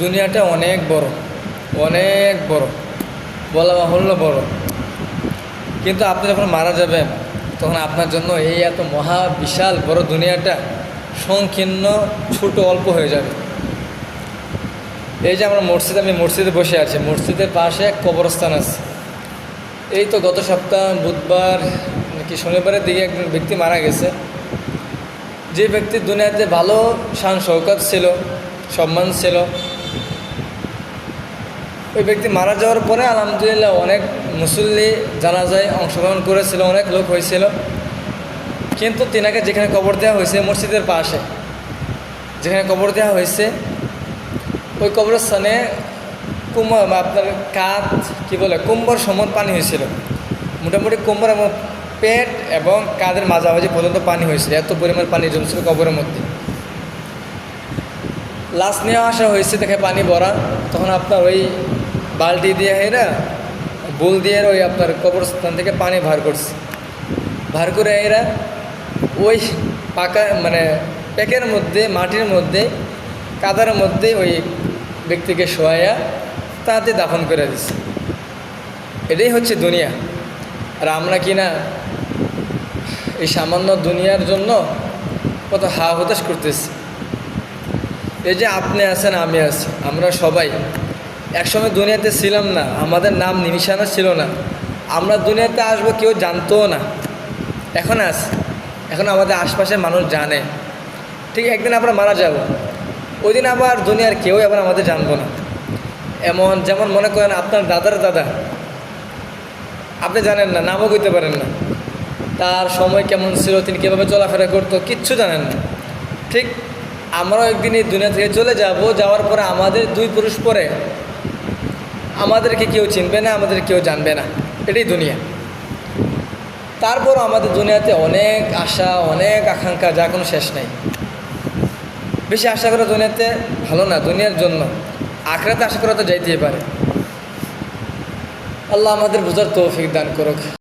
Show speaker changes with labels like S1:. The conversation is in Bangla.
S1: দুনিয়াটা অনেক বড়, অনেক বড়, বলা বাহুল্য বড়। কিন্তু আপনি যখন মারা যাবেন তখন আপনার জন্য এই এত মহা বিশাল বড় দুনিয়াটা সংকীর্ণ, ছোট, অল্প হয়ে যাবে। এই যে আমরা আমি মসজিদে বসে আছি, মসজিদের পাশে এক কবরস্থান আছে। এই তো গত সপ্তাহ বুধবার কি শনিবারের দিকে একজন ব্যক্তি মারা গেছে। যে ব্যক্তির দুনিয়াতে ভালো শান শৌকত ছিল, সম্মান ছিল, ওই ব্যক্তি মারা যাওয়ার পরে আলহামদুলিল্লাহ অনেক মুসল্লি জানাজায় অংশগ্রহণ করেছিল, অনেক লোক হয়েছিল। কিন্তু তিনাকে যেখানে কবর দেওয়া হয়েছে মসজিদের পাশে যেখানে কবর দেওয়া হয়েছে, ওই কবরস্থানে আপনার কাঁধ কি বলে কুম্ভর সমান পানি হয়েছিল। মোটামুটি কুম্ভর এবং পেট এবং কাঁধের মাঝামাঝি পর্যন্ত পানি হয়েছিল, এত পরিমাণ পানি জমছিল কবরের মধ্যে। লাশ নিয়ে আসা হয়েছে, দেখে পানি ভরা। তখন আপনার ওই বালতি দিয়ে এরা বুল দিয়ে ওই আপনার কবরস্থান থেকে পানি ভার করছে। ভার করে এরা ওই পাকা মানে প্যাকের মধ্যে, মাটির মধ্যে, কাদার মধ্যে ওই ব্যক্তিকে শোয়াইয়া তাতে দাফন করে দিচ্ছে। এটাই হচ্ছে দুনিয়া। আর আমরা কি না এই সামান্য দুনিয়ার জন্য কত হা হতাশ করতেছি। এই যে আপনি আছেন, আমি আছি, আমরা সবাই একসময় দুনিয়াতে ছিলাম না, আমাদের নাম নিশানা ছিল না। আমরা দুনিয়াতে আসবো কেউ জানতও না, এখন আছি, এখন আমাদের আশপাশের মানুষ জানে। ঠিক একদিন আমরা মারা যাব, ওই দিন আবার দুনিয়ার কেউ আবার আমাদের জানবো না। এমন যেমন মনে করেন আপনার দাদার দাদা, আপনি জানেন না, নামও কইতে পারেন না, তার সময় কেমন ছিল, তিনি কীভাবে চলাফেরা করতো, কিচ্ছু জানেন না। ঠিক আমরাও একদিন এই দুনিয়া থেকে চলে যাব, যাওয়ার পরে আমাদের 2 পুরুষ পরে আমাদেরকে কেউ চিনবে না, আমাদের কেউ জানবে না। এটাই দুনিয়া। তারপরও আমাদের দুনিয়াতে অনেক আশা, অনেক আকাঙ্ক্ষা, যা কোনো শেষ নাই। বেশি আশা করা দুনিয়াতে ভালো না, দুনিয়ার জন্য। আখিরাতে আশা করা তো যাইতেই পারে। আল্লাহ আমাদের বুঝার তৌফিক দান করুক।